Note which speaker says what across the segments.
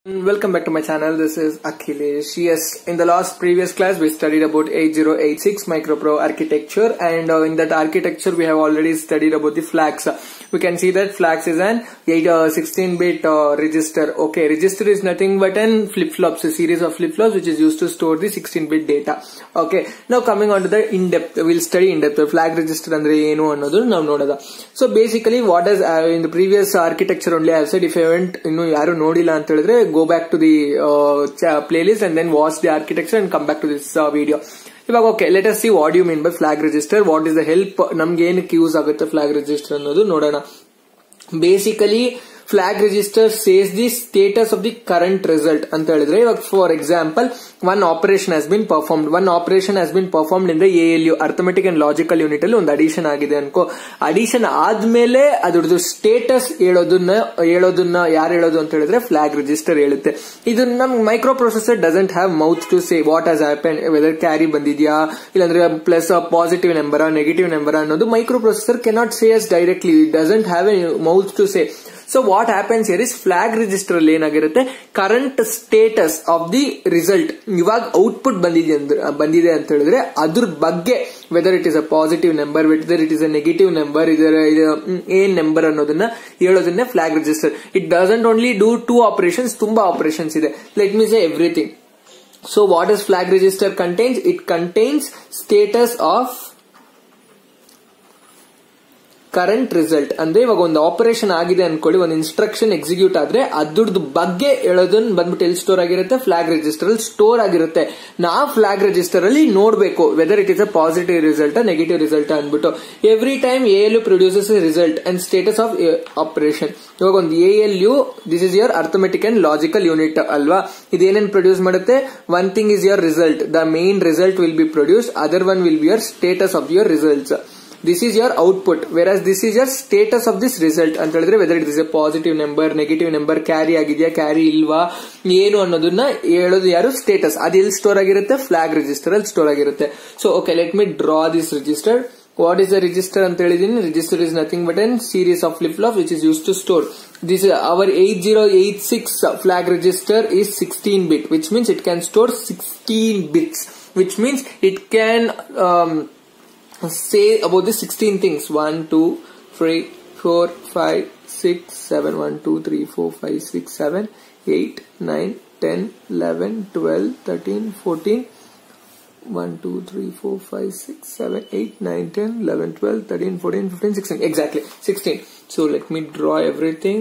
Speaker 1: Welcome back to my channel. This is Akhilesh. Yes, in the previous class we studied about 8086 MicroPro architecture, and in that architecture we have already studied about the flags. We can see that flags is an 16-bit register. Okay, register is nothing but an flip-flops, a series of flip-flops which is used to store the 16-bit data. Okay, now coming on to the in-depth, we'll study in-depth flag register andre enu annodu now nodada. So basically what is in the previous architecture only I have said, if you haven't innu yaru nodilla anta helidre go back to the playlist and then watch the architecture and come back to this video. Okay, let us see what do you mean by flag register. What is the help namge ಏನಕ್ಕೆ use ಆಗುತ್ತೆ flag register ಅನ್ನೋದು ನೋಡೋಣ. Basically flag register says the status of the current result ಅಂತ ಹೇಳಿದ್ರೆ, ಇವಾಗ for example one operation has been performed in the ALU arithmetic and logical unit ಅಲ್ಲಿ ಒಂದು addition ಆಗಿದೆ ಅನ್ಕೋ. ಅಡಿಷನ್ ಆದ್ಮೇಲೆ ಅದ್ರದ್ದು ಸ್ಟೇಟಸ್ ಹೇಳೋದನ್ನ ಯಾರು ಹೇಳೋದು ಅಂತ ಹೇಳಿದ್ರೆ flag register ಹೇಳುತ್ತೆ. ಇದು ನಮ್ microprocessor doesn't have mouth to say what has happen, whether carry ಬಂದಿದ್ಯಾ ಇಲ್ಲಾಂದ್ರೆ plus positive number negative number ಅನ್ನೋದು microprocessor cannot say us directly, it doesn't have a mouth to say. So what happens here is flag register ಅಲ್ಲಿ ಏನಾಗಿರುತ್ತೆ, current status of the result, ಇವಾಗ output ಬಂದಿದೆ ಅಂತ ಹೇಳಿದ್ರೆ ಅದ್ರ ಬಗ್ಗೆ whether it is a positive number, whether it is a negative number, ಏನ್ number ಅನ್ನೋದನ್ನ ಹೇಳೋದನ್ನೇ flag register. It doesn't only do 2 operations, ತುಂಬಾ ಆಪರೇಷನ್ಸ್ ಇದೆ. Let me say everything. So what does flag register contains? It contains status of current result. ಅಂದ್ರೆ ಇವಾಗ ಒಂದು operation ಆಗಿದೆ ಅನ್ಕೊಳ್ಳಿ, ಒಂದು ಇನ್ಸ್ಟ್ರಕ್ಷನ್ ಎಕ್ಸಿಕ್ಯೂಟ್ ಆದ್ರೆ ಅದ್ರದ್ದು ಬಗ್ಗೆ ಹೇಳೋದನ್ನ ಬಂದ್ಬಿಟ್ಟು ಎಲ್ಲಿ ಸ್ಟೋರ್ ಆಗಿರುತ್ತೆ, ಫ್ಲಾಗ್ ರಿಜಿಸ್ಟರ್ ಅಲ್ಲಿ ಸ್ಟೋರ್ ಆಗಿರುತ್ತೆ. ನಾವು ಫ್ಲಾಗ್ ರಿಜಿಸ್ಟರ್ ಅಲ್ಲಿ ನೋಡ್ಬೇಕು whether it is a positive result negative result ಅಂದ್ಬಿಟ್ಟು. Every time ALU produces result and status of operation. ಇವಾಗ ಒಂದು ALU, this is your arithmetic and logical unit ಅಲ್ವಾ, ಇದೇನೇನ್ ಪ್ರೊಡ್ಯೂಸ್ ಮಾಡುತ್ತೆ, one thing is your result, the main result will be produced, other one will be your status of your results. This is your output, whereas this is your status of this result ಅಂತ ಹೇಳಿದ್ರೆ whether it is a positive number, negative number, carry ಆಗಿದೆಯಾ carry ಇಲ್ವಾ ಏನು ಅನ್ನೋದನ್ನ ಹೇಳೋದು ಯಾರು, status. ಅದು ಎಲ್ಲಿ ಸ್ಟೋರ್ ಆಗಿರುತ್ತೆ, ಫ್ಲಾಗ್ ರಿಜಿಸ್ಟರ್ ಅಲ್ಲಿ ಸ್ಟೋರ್ ಆಗಿರುತ್ತೆ. So okay, let me draw this register. What is the register ಅಂತ ಹೇಳಿದೀನಿ. Register is nothing but an series of flip flop which is use to store. This is our 8086 flag register is 16-bit, which means it can store 16 bits, which means it can say about the 16 things. 1 2 3 4 5 6 7 1 2 3 4 5 6 7 8 9 10 11 12 13 14 1 2 3 4 5 6 7 8 9 10 11 12 13 14 15 16, exactly 16. So let me draw everything.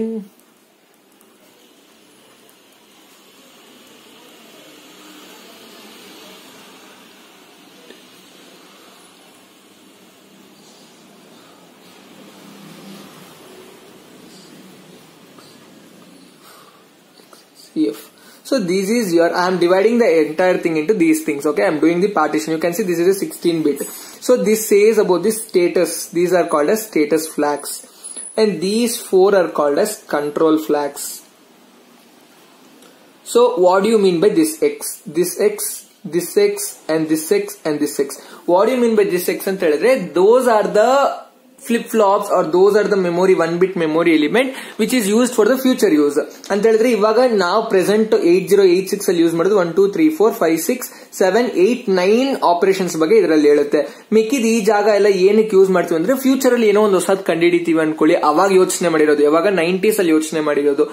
Speaker 1: So this is your, I am dividing the entire thing into these things. Okay, I am doing the partition. You can see this is a 16-bit. So this says about the status. These are called as status flags, and these 4 are called as control flags. So what do you mean by this X, this X, this X, and this X, and this X? What do you mean by this X ಅಂತ ಹೇಳಿದ್ರೆ, those are the flip flops or those are the memory 1-bit memory element which is used for the future use ಅಂತ ಹೇಳಿದ್ರೆ, ಇವಾಗ ನಾವು present 8086 ಅಲ್ಲಿ use ಮಾಡೋದು 1 2 3 4 5 6 7 8 9 operations ಬಗ್ಗೆ ಇದರಲ್ಲಿ ಹೇಳುತ್ತೆ. ಮಿಕ್ಕಿದ ಈ ಜಾಗ ಎಲ್ಲ ಏನಕ್ಕೆ ಯೂಸ್ ಮಾಡ್ತೀವಿ ಅಂದ್ರೆ, ಫ್ಯೂಚರ್ ಅಲ್ಲಿ ಏನೋ ಒಂದು ಹೊಸದ್ ಕಂಡಿಡಿತೀವಿ ಅನ್ಕೊಳ್ಳಿ, ಅವಾಗ ಯೋಚನೆ ಮಾಡಿರೋದು, ಯಾವಾಗ 90s ಅಲ್ಲಿ ಯೋಚನೆ ಮಾಡಿರೋದು,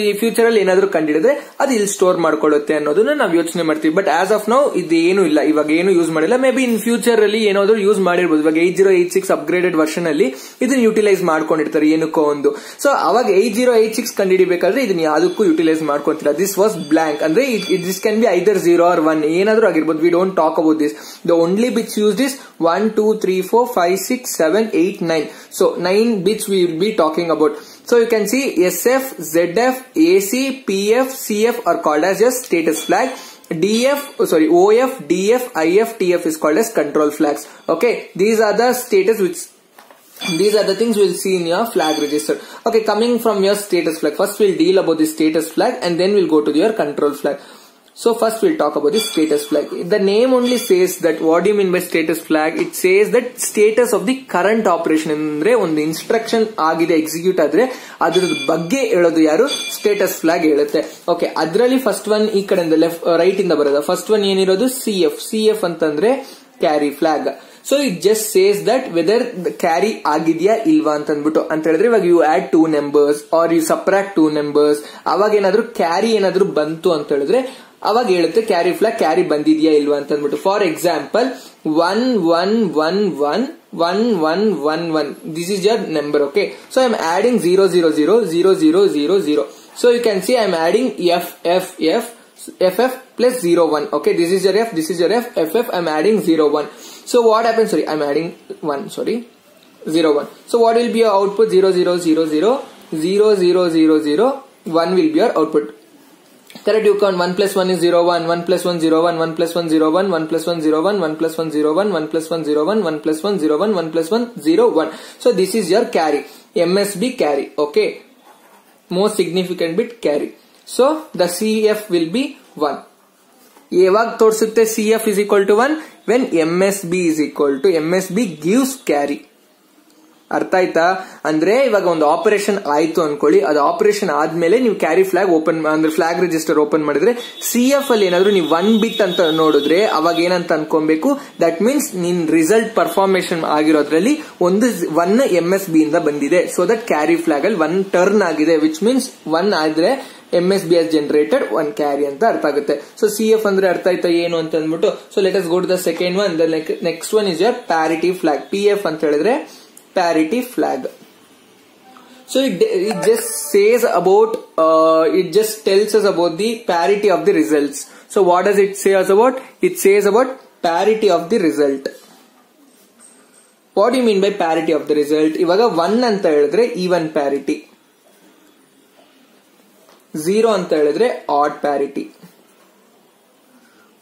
Speaker 1: ಈ ಫ್ಯೂಚರ್ ಅಲ್ಲಿ ಏನಾದ್ರು ಕಂಡಿಡಿದ್ರೆ ಅದು ಇಲ್ಲಿ ಸ್ಟೋರ್ ಮಾಡ್ಕೊಳ್ಳುತ್ತೆ ಅನ್ನೋದನ್ನ ನಾವು ಯೋಚನೆ ಮಾಡ್ತೀವಿ. ಬಟ್ ಆಸ್ ಆಫ್ ನೌ ಇದು ಏನು ಇಲ್ಲ, ಇವಾಗ ಏನು ಯೂಸ್ ಮಾಡಿಲ್ಲ. ಮೇ ಬಿ ಇನ್ ಫ್ಯೂಚರ್ ಅಲ್ಲಿ ಏನಾದ್ರು ಯೂಸ್ ಮಾಡಿರ್ಬೋದು. ಇವಾಗ 8086 ಅಪ್ಗ್ರೇಡೆಡ್ ವರ್ಷನ್ ಅಲ್ಲಿ ಇದನ್ನ ಯುಟಿಲೈಸ್ ಮಾಡ್ಕೊಂಡಿರ್ತಾರೆ ಏನಕ್ಕೋ ಒಂದು. ಸೊ ಅವಾಗ 8086 ಕಂಡಿಡಿಬೇಕಾದ್ರೆ ಇದನ್ನ ಯಾವ್ದಕ್ಕೂ ಯುಟಿಲೈಸ್ ಮಾಡ್ಕೊಂತಿಲ್ಲ. ದಿಸ್ ವಾಸ್ ಬ್ಲಾಂಕ್ ಅಂದ್ರೆ this can be either 0 or 1 ಏನಾದ್ರೂ ಆಗಿರ್ಬೋದು. We don't talk about this. The only bits used is 1 2 3 4 5 6 7 8 9. So 9 bits we will be talking about. So you can see SF, ZF, AC, PF, CF are called as your status flag. OF, DF, IF, TF is called as control flags. Okay, these are the status which, these are the things we'll see in your flag register. Okay, coming from your status flag, first we'll deal about the status flag and then we'll go to your control flag. So first we'll talk about the status flag. The name only says that what do you mean by status flag? It says that status of the current operation. ಅಂದ್ರೆ ಒಂದು instruction ಆಗಿದೆ execute ಆದ್ರೆ ಅದ್ರ ಬಗ್ಗೆ ಹೇಳೋದು ಯಾರು? Status flag ಹೇಳುತ್ತೆ. Okay, ಅದರಲ್ಲಿ ಫಸ್ಟ್ ಒನ್ ಈ ಕಡೆಯಿಂದ ರೈಟ್ ಇಂದ ಬರೋದು. ಫಸ್ಟ್ ಒನ್ ಏನಿರೋದು CF ಅಂತಂದ್ರೆ carry flag. So it just says that whether carry ಆಗಿದ್ಯಾ ಇಲ್ವಾ ಅಂತ ಅಂದ್ಬಿಟ್ಟು ಅಂತ ಹೇಳಿದ್ರೆ ಇವಾಗ you add 2 numbers are you subtract 2 numbers, ಅವಾಗ ಏನಾದ್ರು ಕ್ಯಾರಿ ಏನಾದ್ರು ಬಂತು ಅಂತ ಹೇಳಿದ್ರೆ ಅವಾಗ ಹೇಳುತ್ತೆ ಕ್ಯಾರಿ ಫ್ಲಾಗ್ ಕ್ಯಾರಿ ಬಂದಿದ್ಯಾ ಇಲ್ವಾ ಅಂತ ಅಂದ್ಬಿಟ್ಟು. For example 111111, this is your number. Okay, so I am adding 0000000. So you can see I am adding FF plus 01. Okay, this is your F, this is your FF, I'm adding 01. So what happens? Sorry, I'm adding 1, sorry, 01. So what will be your output? 00000000, 1 will be your output. Correct, you count 1 plus 1 is 01, 1 plus 1 01, 1 plus 1 01, 1 plus 1 01, 1 plus 1 01, 1 plus 1 01, 1 plus 1 01, 1 plus 1 01. So this is your carry, MSB carry. Okay, most significant bit carry. So the CF will be 1. ಯಾವಾಗ ತೋರಿಸುತ್ತೆ CF is equal to 1? when MSB is equal to MSB gives carry. ಅರ್ಥ ಆಯ್ತಾ? ಅಂದ್ರೆ ಇವಾಗ ಒಂದು operation ಆಯ್ತು ಅನ್ಕೊಳ್ಳಿ, ಅದು ಆಪರೇಷನ್ ಆದ್ಮೇಲೆ ನೀವು ಕ್ಯಾರಿ ಫ್ಲಾಗ್ ಓಪನ್ ಅಂದ್ರೆ ಫ್ಲಾಗ್ ರಿಜಿಸ್ಟರ್ ಓಪನ್ ಮಾಡಿದ್ರೆ CF ಅಲ್ಲಿ ಏನಾದ್ರು ನೀವು 1 ಬಿಟ್ ಅಂತ ನೋಡಿದ್ರೆ ಅವಾಗ ಏನಂತ ಅನ್ಕೊಬೇಕು, ದಟ್ ಮೀನ್ಸ್ ನಿನ್ ರಿಸಲ್ಟ್ ಪರ್ಫಾರ್ಮೇಶನ್ ಆಗಿರೋದ್ರಲ್ಲಿ ಒಂದು 1 MSB ಇಂದ ಬಂದಿದೆ. ಸೊ ದಟ್ ಕ್ಯಾರಿ ಫ್ಲಾಗ್ ಅಲ್ಲಿ 1 ಟರ್ನ್ ಆಗಿದೆ, ವಿಚ್ ಮೀನ್ಸ್ 1 ಆದ್ರೆ MSB has generated 1 carry ಅಂತ ಅರ್ಥ ಆಗುತ್ತೆ. ಸೊ CF ಅಂದ್ರೆ ಅರ್ಥ ಆಯ್ತಾ ಏನು ಅಂತ ಅಂದ್ಬಿಟ್ಟು. So let us go to the second one. The next one is your parity flag. PF ಅಂತ ಹೇಳಿದ್ರೆ parity flag. So it just says about it just tells us about the parity of the results. So what does it say us about? It says about parity of the result. What do you mean by parity of the result? ಇವಾಗ 1 ಅಂತ ಹೇಳಿದ್ರೆ even parity, 0 ಅಂತ ಹೇಳಿದ್ರೆ odd parity.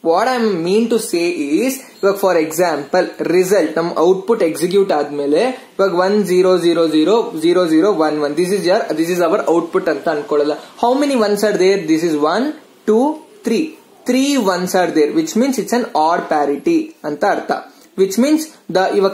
Speaker 1: What I mean to say is, for example, result ನಮ್ output execute ಆದ್ಮೇಲೆ ಇವಾಗ 10000011, this is our output ಅಂತ ಅನ್ಕೊಳ್ಳಲ್ಲ. How many ones are there? This is 1 2 3 ones are there, which means it's an odd parity ಅಂತ ಅರ್ಥ. Which means ಇವಾಗ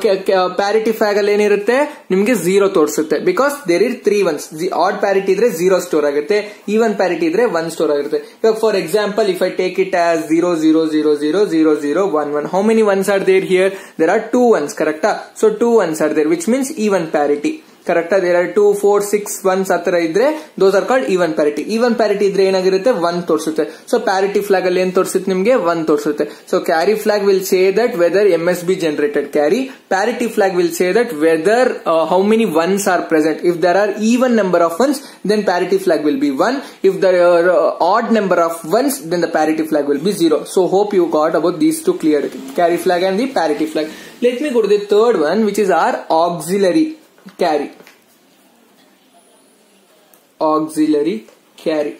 Speaker 1: parity flag ಅಲ್ಲಿ ಏನಿರುತ್ತೆ ನಿಮ್ಗೆ 0 ತೋರಿಸುತ್ತೆ, ಬಿಕಾಸ್ ದೇರ್ ಇರ್ 3 ones. ಆಡ್ ಪ್ಯಾರಿಟಿ ಇದ್ರೆ 0 ಸ್ಟೋರ್ ಆಗುತ್ತೆ, ಈವನ್ ಪ್ಯಾರಿಟಿ ಇದ್ರೆ 1 ಸ್ಟೋರ್ ಆಗಿರುತ್ತೆ. ಇವಾಗ for example if I take it as 00000011, how many ones are there here? There are 2 ones, ಕರೆಕ್ಟಾ? So 2 ones are there, which means even parity. ಕರೆಕ್ಟಾ? There are 2 4 6 1s ಆತರ ಇದ್ರೆ those are called even parity. Even parity ಇದ್ರೆ ಏನಾಗಿರುತ್ತೆ? 1 ತೋರಿಸುತ್ತೆ. So parity flag ಅಲ್ಲಿ ಏನ್ ತೋರಿಸುತ್ತೆ ನಿಮ್ಗೆ? 1 ತೋರಿಸುತ್ತೆ. So carry flag will say that whether MSB generated carry. Parity flag will say that whether how many ones are present. If there are even number of ones, then parity flag will be 1. If there are odd number of ones, then the parity flag will be 0. So hope you got about these two clear, carry flag and the parity flag. Let me go to the third one, which is our auxiliary carry. Auxiliary carry.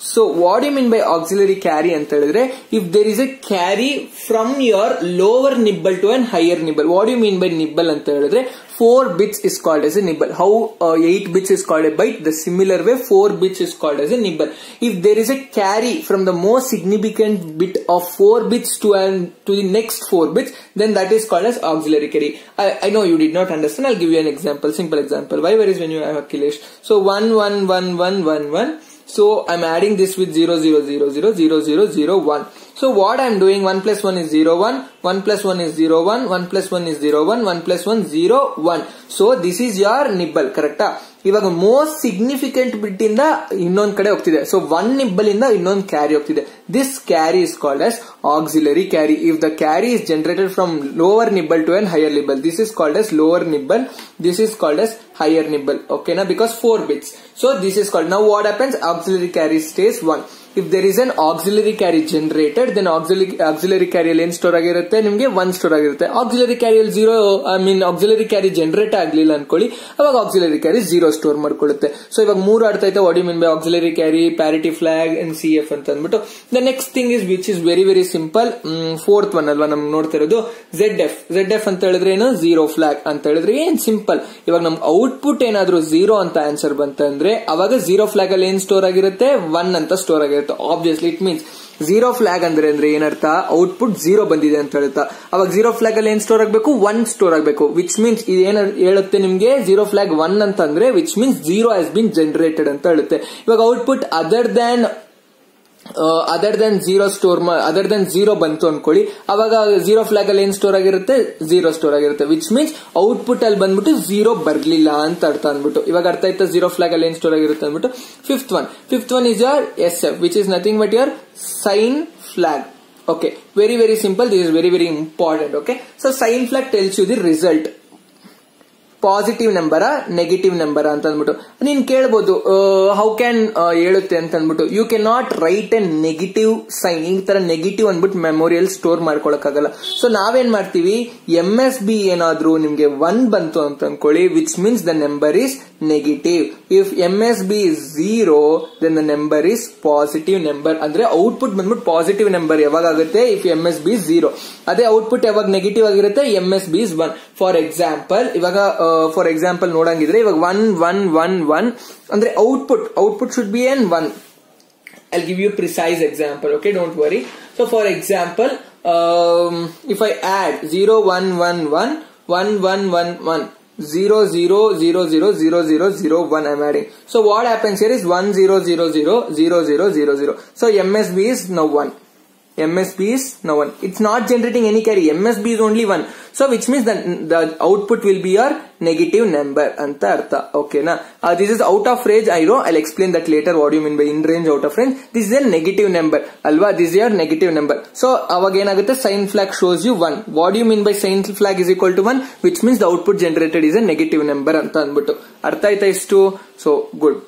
Speaker 1: So what do you mean by auxiliary carry ಅಂತ ಹೇಳಿದ್ರೆ, if there is a carry from your lower nibble to an higher nibble. What do you mean by nibble ಅಂತ ಹೇಳಿದ್ರೆ 4 bits is called as a nibble. How 8 bits is called a byte, the similar way 4 bits is called as a nibble. If there is a carry from the most significant bit of 4 bits to the next 4 bits, then that is called as auxiliary carry. I know you did not understand. I'll give you an example, simple example. Where is when you have Akhilesh? So 1 1 1 1 1 1. So I'm adding this with 00000001. So what I'm doing, 1 plus 1 is 01, 1 plus 1 is 01, 1 plus 1 is 01, 1 plus 1 01. So this is your nibble, correct? ಇವಾಗ most significant ಬಿಟ್ ಇಂದ ಇನ್ನೊಂದ್ ಕಡೆ ಹೋಗ್ತಿದೆ. So 1 nibble ಇಂದ ಇನ್ನೊಂದು carry ಹೋಗ್ತಿದೆ. This carry is called as auxiliary carry. If the carry is generated from lower nibble to an higher nibble, this is called as lower nibble, this is called as higher nibble. Okay na, because 4 bits. So this is called, now what happens, auxiliary carry stays 1. If there is an auxiliary carry generated, then auxiliary carry ಅಲ್ಲಿ ಏನು store ಆಗಿರುತ್ತೆ ನಿಮಗೆ 1 store ಆಗಿರುತ್ತೆ. auxiliary carry ಅಲ್ಲಿ 0, auxiliary carry generate ಆಗ್ಲಿಲ್ಲ ಅನ್ಕೊಳ್ಳಿ, ಅವಾಗ auxiliary carry 0 store ಮಾಡ್ಕೊಳ್ಳುತ್ತೆ. ಸೊ ಇವಾಗ 3 ಅರ್ಥ ಆಯ್ತಾ what you mean by auxiliary carry, parity flag and CF ಅಂತ ಅಂದ್ಬಿಟ್ಟು. The next thing is which is very very simple, fourth one ಅಲ್ವಾ ನಮ್ಗೆ ನೋಡ್ತಾ ಇರೋದು, ZF ಅಂತ ಹೇಳಿದ್ರೆ ಏನು, 0 flag ಅಂತ ಹೇಳಿದ್ರೆ ಏನ್ ಸಿಂಪಲ್. ಇವಾಗ ನಮ್ಗೆ ಔಟ್ಪುಟ್ ಏನಾದ್ರು 0 ಅಂತ ಆನ್ಸರ್ ಬಂತಂದ್ರೆ ಅವಾಗ 0 flag ಅಲ್ಲಿ ಏನ್ ಸ್ಟೋರ್ ಆಗಿರುತ್ತೆ, 1 ಅಂತ ಸ್ಟೋರ್ ಆಗಿರುತ್ತೆ. ಆಗಿರುತ್ತೆ. Obviously it means zero flag ಅಂದ್ರೆ ಏನರ್ಥ, ಔಟ್ಪುಟ್ ಝೀರೋ ಬಂದಿದೆ ಅಂತ ಹೇಳುತ್ತಾ. ಅವಾಗ ಝೀರೋ ಫ್ಲಾಗ್ ಅಲ್ಲಿ ಏನ್ ಸ್ಟೋರ್ ಆಗಬೇಕು, 1 ಸ್ಟೋರ್ ಆಗಬೇಕು. ವಿಚ್ ಮೀನ್ಸ್ ಇದೇನ ಹೇಳುತ್ತೆ ನಿಮ್ಗೆ, ಝೀರೋ ಫ್ಲಾಗ್ 1 ಅಂತಂದ್ರೆ which means zero has been generated ಅಂತ ಹೇಳುತ್ತೆ. ಇವಾಗ ಔಟ್ಪುಟ್ ಅದರ್ ದನ್ ಝೀರೋ ಬಂತು ಅನ್ಕೊಳ್ಳಿ, ಅವಾಗ ಝೀರೋ ಫ್ಲಾಗ್ ಅಲ್ಲಿ ಏನ್ ಸ್ಟೋರ್ ಆಗಿರುತ್ತೆ, ಝೀರೋ ಸ್ಟೋರ್ ಆಗಿರುತ್ತೆ. ವಿಚ್ ಮೀನ್ಸ್ ಔಟ್ಪುಟ್ ಅಲ್ಲಿ ಬಂದ್ಬಿಟ್ಟು ಝೀರೋ ಬರ್ಲಿಲ್ಲ ಅಂತ ಅರ್ಥ ಅಂದ್ಬಿಟ್ಟು. ಇವಾಗ ಅರ್ಥ ಆಯ್ತಾ ಝೀರೋ ಫ್ಲಾಗ್ ಅಲ್ಲಿ ಏನ್ ಸ್ಟೋರ್ ಆಗಿರುತ್ತೆ ಅಂದ್ಬಿಟ್ಟು. Fifth one is your SF, which is nothing but your sign flag. Okay, very simple. This is very important. Okay, so sign flag tells you the result. Positive number negative number ಅಂತ ಅಂದ್ಬಿಟ್ಟು ನೀನ್ ಕೇಳಬಹುದು, how can ಹೇಳುತ್ತೆ ಅಂತ ಅಂದ್ಬಿಟ್ಟು. You can not write a negative sign. ಈ ತರ negative ಅಂದ್ಬಿಟ್ಟು ಮೆಮೊರಿಯಲ್ ಸ್ಟೋರ್ ಮಾಡ್ಕೊಳಕ್ಕಾಗಲ್ಲ. ಸೊ ನಾವೇನ್ ಮಾಡ್ತೀವಿ, MSB ಏನಾದ್ರೂ ನಿಮ್ಗೆ 1 ಬಂತು ಅಂತ ಅನ್ಕೊಳ್ಳಿ, which means the number is negative. If MSB is 0 then the number is positive number. ಅಂದ್ರೆ ಔಟ್ಪುಟ್ ಬಂದ್ಬಿಟ್ಟು ಪಾಸಿಟಿವ್ ನಂಬರ್ ಯಾವಾಗ ಆಗುತ್ತೆ, ಇಫ್ MSB is 0. ಅದೇ ಔಟ್ಪುಟ್ ಯಾವಾಗ ನೆಗೆಟಿವ್ ಆಗಿರುತ್ತೆ, MSB is 1. ಫಾರ್ ಎಕ್ಸಾಂಪಲ್ ನೋಡಂಗಿದ್ರೆ ಇವಾಗ 1 ಅಂದ್ರೆ output should be N 1. I'll give you a precise example. Okay, don't worry. So for example, if I add 0 1 1 1 1 1 1 1 0 0 0 0 0 0 0 1 I'm adding. So what happens here is 1 0 0 0 0 0 0 0. So MSB is now 1. MSB is now 1. It's not generating any carry. MSB is only 1. So which means the output will be your negative number anta artha. Okay na. This is out of range. I know. I'll explain that later. What do you mean by in range, out of range? This is a negative number. Alva. This is your negative number. So avag enagutte, sign flag shows you 1. What do you mean by sign flag is equal to 1? Which means the output generated is a negative number anta anbuttu. Artha aita istu? So good.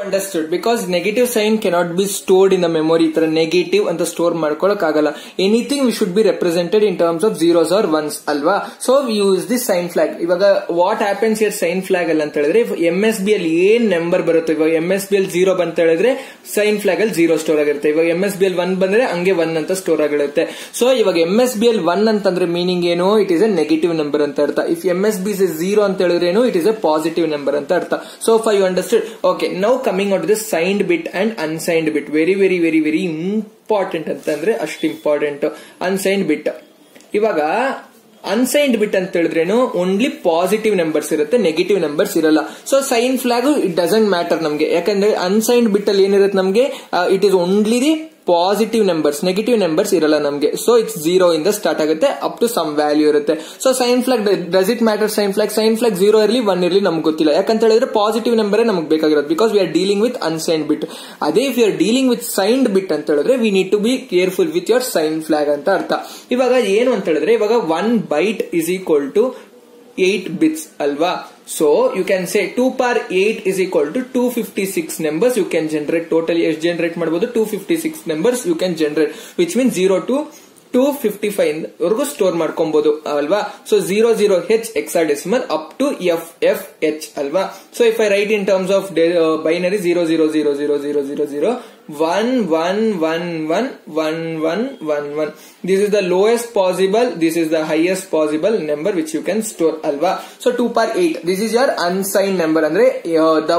Speaker 1: Understood, because negative sign cannot be stored in the memory. ತರ negative ಅಂತ store ಮಾಡ್ಕೊಳಕ್ ಆಗಲ್ಲ. Anything we should be represented in terms of zeros or ones ಅಲ್ವಾ. So we use this sign flag. ಇವಾಗ what happens here sign flag ಅಲ್ಲಿ ಅಂತ ಹೇಳಿದ್ರೆ, MSB ಅಲ್ಲಿ ಏನ್ ನಂಬರ್ ಬರುತ್ತೆ, ಇವಾಗ MSB ಅಲ್ಲಿ 0 ಬಂತ ಹೇಳಿದ್ರೆ ಸೈನ್ ಫ್ಲಾಗ್ ಅಲ್ಲಿ 0 ಸ್ಟೋರ್ ಆಗಿರುತ್ತೆ. ಇವಾಗ MSB ಅಲ್ಲಿ 1 ಬಂದ್ರೆ ಹಂಗೆ 1 ಅಂತ ಸ್ಟೋರ್ ಆಗಿರುತ್ತೆ. ಸೊ ಇವಾಗ MSB ಅಲ್ಲಿ 1 ಅಂತಂದ್ರೆ ಮೀನಿಂಗ್ ಏನು, it is a negative number ಅಂತ ಅರ್ಥ. ಇಫ್ MSB is 0 ಅಂತ ಹೇಳಿದ್ರೆ ಏನು, it is a positive number ಅಂತ ಅರ್ಥ. So far you understood. Okay, now coming out this signed bit and unsigned bit. very important ಅಂತಂದ್ರೆ ಅಷ್ಟು ಇಂಪಾರ್ಟೆಂಟ್. ಅನ್ಸೈನ್ಡ್ ಬಿಟ್. ಇವಾಗ ಅನ್ಸೈನ್ಡ್ ಬಿಟ್ ಅಂತ ಹೇಳಿದ್ರೇನು, ಓನ್ಲಿ ಪಾಸಿಟಿವ್ ನಂಬರ್ಸ್ ಇರುತ್ತೆ, ನೆಗೆಟಿವ್ ನಂಬರ್ಸ್ ಇರಲ್ಲ. So sign flag it doesn't matter ನಮ್ಗೆ, ಯಾಕಂದ್ರೆ unsigned bit ಅಲ್ಲಿ ಏನಿರುತ್ತೆ ನಮ್ಗೆ, it is only the positive numbers, negative numbers ಇರಲ್ಲ ನಮ್ಗೆ. ಸೊ ಇಟ್ಸ್ 0 ಇಂದ ಸ್ಟಾರ್ಟ್ ಆಗುತ್ತೆ, ಅಪ್ ಟು ಸಮ್ ವ್ಯಾಲ್ಯೂ ಇರುತ್ತೆ. So sign flag does it matter, sign flag 0 ಇರಲಿ 1 ಇರಲಿ ನಮ್ಗೆ ಗೊತ್ತಿಲ್ಲ, ಯಾಕಂತ ಹೇಳಿದ್ರೆ ಪಾಸಿಟಿವ್ ನಂಬರ್ ನಮ್ಗೆ ಬೇಕಾಗಿರೋದು, because we are dealing with unsigned bit. ಅದೇ if you are dealing with signed bit ಅಂತ ಹೇಳಿದ್ರೆ we need to be careful with your sign flag ಅಂತ ಅರ್ಥ. ಇವಾಗ ಏನು ಅಂತ ಹೇಳಿದ್ರೆ, ಇವಾಗ 1 byte is equal to 8 bits ಅಲ್ವಾ. So you can say 2 power 8 is equal to 256 numbers you can generate. Totally ಎಷ್ಟು generate ಮಾಡಬಹುದು, 256 numbers you can generate, which means 0 to 255 ವರೆಗೂ ಸ್ಟೋರ್ ಮಾಡ್ಕೊಬಹುದು ಅಲ್ವಾ. So 00H hexadecimal up to FFH ಅಲ್ವಾ. So if I right in terms of binary 00000000 111111. This is the lowest possible, this is the highest possible number which you can store alva. So 2 power 8, this is your unsigned number. Andre the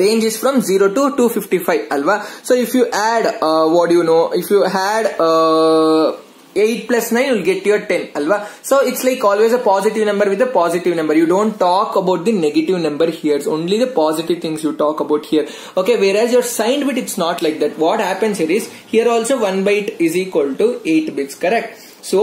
Speaker 1: range is from 0 to 255 alva. So if you add what do you know, if you add 8 plus 9 will get your 10 alva. So it's like always a positive number with a positive number. You don't talk about the negative number here, it's only the positive things you talk about here. Okay, whereas your signed bit it's not like that. What happens here is, here also 1 byte is equal to 8 bits, correct? So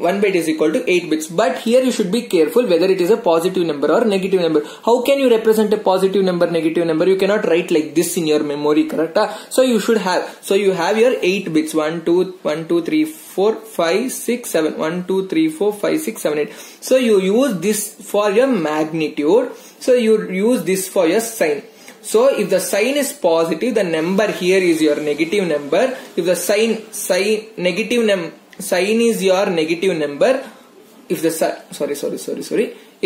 Speaker 1: 1 byte is equal to 8 bits, but here you should be careful whether it is a positive number or negative number. How can you represent a positive number, negative number? You cannot write like this in your memory, correct? So you should have, so you have your 8 bits, 1 2 3 4 5 6 7 1 2 3 4 5 6 7 8. So you use this for your magnitude, so you use this for your sign. So if the sign is positive, the number here is your negative number. If the sign is your negative number, if the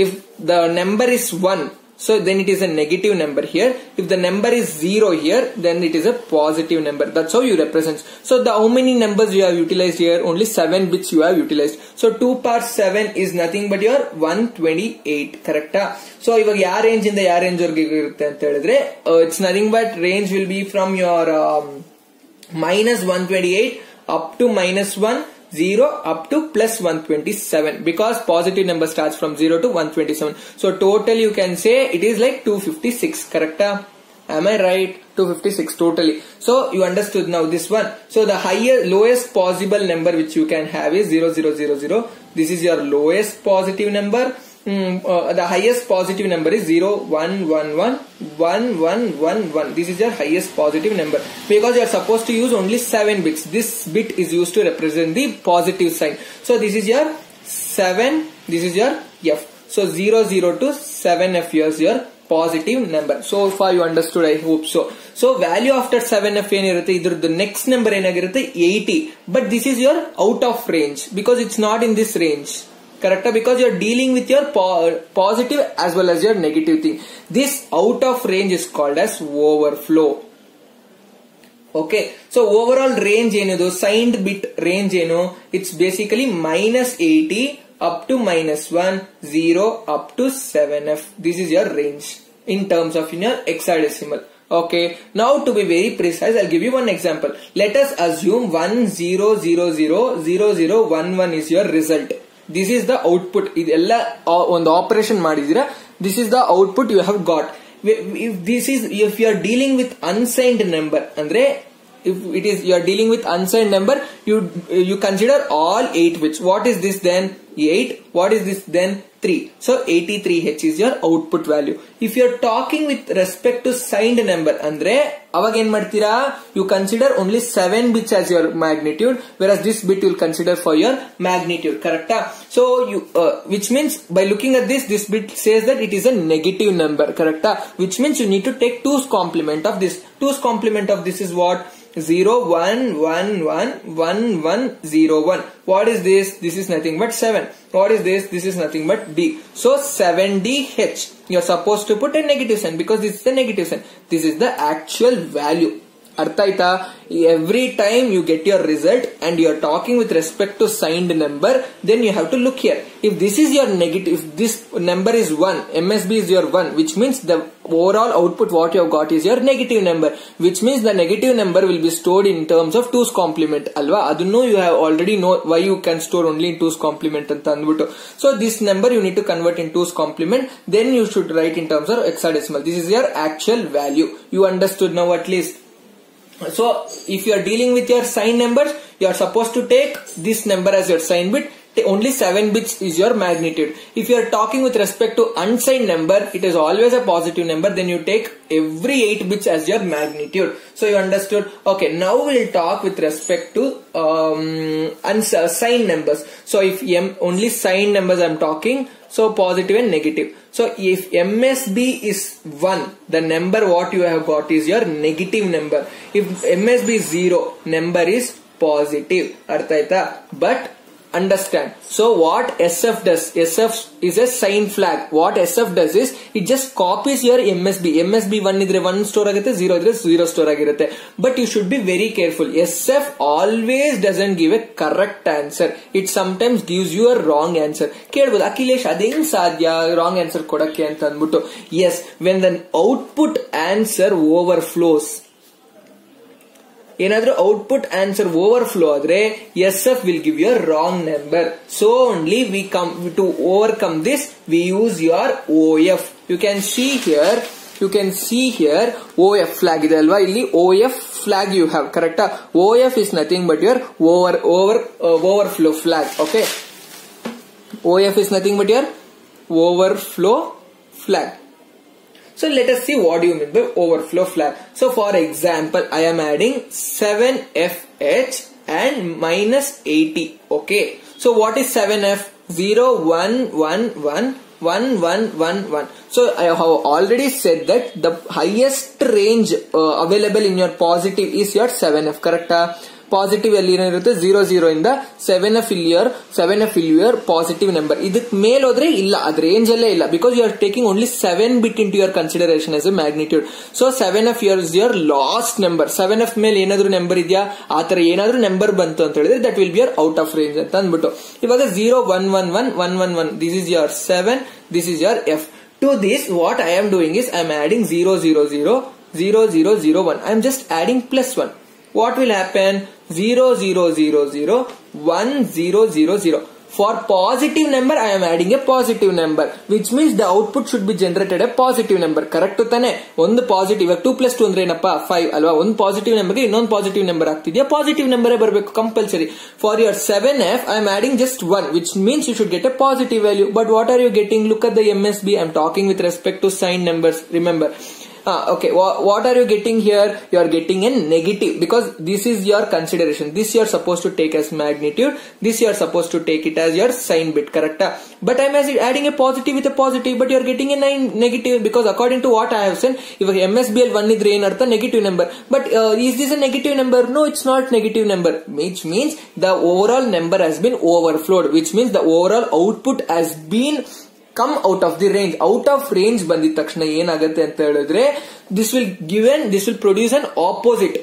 Speaker 1: if the number is 1, So then it is a negative number here. If the number is 0 here, then it is a positive number. That's how you represent. So how many numbers you have utilized here? Only 7 bits you have utilized. So 2 power 7 is nothing but your 128. Correct? So if you range in the range it's nothing but range will be from your minus 128 up to minus 1, 0 up to plus 127, because positive number starts from 0 to 127. So total you can say it is like 256. Correct? Am I right? 256 totally. So you understood now this one. So the lowest possible number which you can have is 0000. This is your lowest positive number. The highest positive number is 0, 1, 1, 1, 1, 1, 1, 1. This is your highest positive number, because you are supposed to use only 7 bits. This bit is used to represent the positive sign. So this is your 7, this is your F. So 00 to 7F here is your positive number. So far you understood, I hope so. So value after 7F either the next number 80, but this is your out of range because it's not in this range. Correct? Because you are dealing with your positive as well as your negative thing. This out of range is called as overflow. Okay. So overall range signed bit range it's basically minus 80 up to minus 1, 0 up to 7F. This is your range in terms of your hexadecimal. Okay. Now to be very precise, I'll give you one example. Let us assume 10000011 is your result. This is the output. On the operation madidira, this is the output you have got. If you are dealing with unsigned number, andre if it is you are dealing with unsigned number, you consider all 8 bits. What is this then? 8. What is this then? 3. So 83H is your output value. If you are talking with respect to signed number, andre avag en martira, you consider only 7 bits as your magnitude, whereas this bit you will consider for your magnitude. Correct? So you which means by looking at this bit says that it is a negative number. Correct? Which means you need to take 2's complement of this. 2's complement of this is what? 0, 1, 1, 1, 1, 1, 0, 1. What is this? This is nothing but 7. What is this? This is nothing but D. So 7DH. You are supposed to put a negative sign because this is the negative sign. This is the actual value. Artha, every time you get your result and you are talking with respect to signed number, then you have to look here. If this is your negative, if this number is 1, MSB is your 1, which means the overall output what you have got is your negative number, which means the negative number will be stored in terms of 2's complement. Alva, adunno you have already know why you can store only in 2's complement anta andbiಟ್ಟು. So this number you need to convert in 2's complement, then you should write in terms of hexadecimal. This is your actual value. You understood now at least. So if you are dealing with your signed numbers, you are supposed to take this number as your signed bit. Only 7 bits is your magnitude. If you are talking with respect to unsigned number, it is always a positive number. Then you take every 8 bits as your magnitude. So you understood? Okay, now we will talk with respect to signed numbers. So if only signed numbers I am talking, so positive and negative. So if MSB is 1, the number what you have got is your negative number. If MSB is 0, number is positive. Arthaita? But understand. So what SF does? SF is a sign flag. What SF does is it just copies your MSB. MSB 1 idre 1 store agutte, 0 idre 0 store agirutte. But you should be very careful. SF always doesn't give a correct answer. It sometimes gives you a wrong answer. Kelbodu Akhilesh adeng sadhya wrong answer kodakke anta andbittu. Yes, when the output answer overflows. Another output answer overflow adre SF will give you a wrong number. So only we come to overcome this, we use your OF. You can see here OF flag ide alva, illi OF flag you have. Correct? OF is nothing but your overflow flag. Okay, OF is nothing but your overflow flag. So let us see what do you mean by overflow flag. So for example, I am adding 7FH and minus 80. Okay. So what is 7F? 0, 1, 1, 1, 1, 1, 1, 1. So I have already said that the highest range available in your positive is your 7F. Correct? Positive ಅಲ್ಲಿ ಏನಿರುತ್ತೆ 00 ಇಂದ 7f ಇಲ್ಲಿಯರ್ positive number. ಇದಕ್ ಮೇಲ್ ಹೋದ್ರೆ ಇಲ್ಲ, ಅದ್ range ಅಲ್ಲೇ ಇಲ್ಲ, because you are taking only 7 bit into your consideration as a magnitude. So 7f is your last number. 7f ಮೇಲೆ ಏನಾದ್ರು ನಂಬರ್ ಇದೆಯಾ, ಆತರ ಏನಾದ್ರು ನಂಬರ್ ಬಂತು ಅಂತ ಹೇಳಿದ್ರೆ that will be your out of range ಅಂತ ಅಂದ್ಬಿಟ್ಟು. ಇವಾಗ 0 1 1 1 1 1 1 this is your 7, this is your f. To this what I am doing is I am adding 0 0 0 0 0 0 1. I am just adding plus 1. What will happen? 0 0 0 0 1 0 0 0. For positive number I am adding a positive number, which means the output should be generated a positive number. Correct ತಾನೆ? ಒಂದು positive 2 plus 2 ಅಂದ್ರೆ ಏನಪ್ಪಾ 5 ಅಲ್ವಾ? ಒಂದು positive ನಂಬರ್ಗೆ ಇನ್ನೊಂದು positive number ಆಗ್ತಿದ್ಯಾ, positive ನಂಬರೇ ಬರಬೇಕು compulsory. For your 7f I am adding just 1, which means you should get a positive value. But what are you getting? Look at the MSB. I am talking with respect to signed numbers, remember. Okay, what are you getting here? You are getting a negative, because this is your consideration. This you are supposed to take as magnitude, this you are supposed to take it as your sign bit, correct? But I am adding a positive with a positive, but you are getting a negative, because according to what I have said, if MSBL 1 idre ಏನು ಅರ್ಥ negative number. But is this a negative number? No, it's not negative number, which means the overall number has been overflowed, which means the overall output has been come out of the range. Out of range ಬಂದಿದ ತಕ್ಷಣ ಏನಾಗುತ್ತೆ ಅಂತ ಹೇಳಿದ್ರೆ this will produce an opposite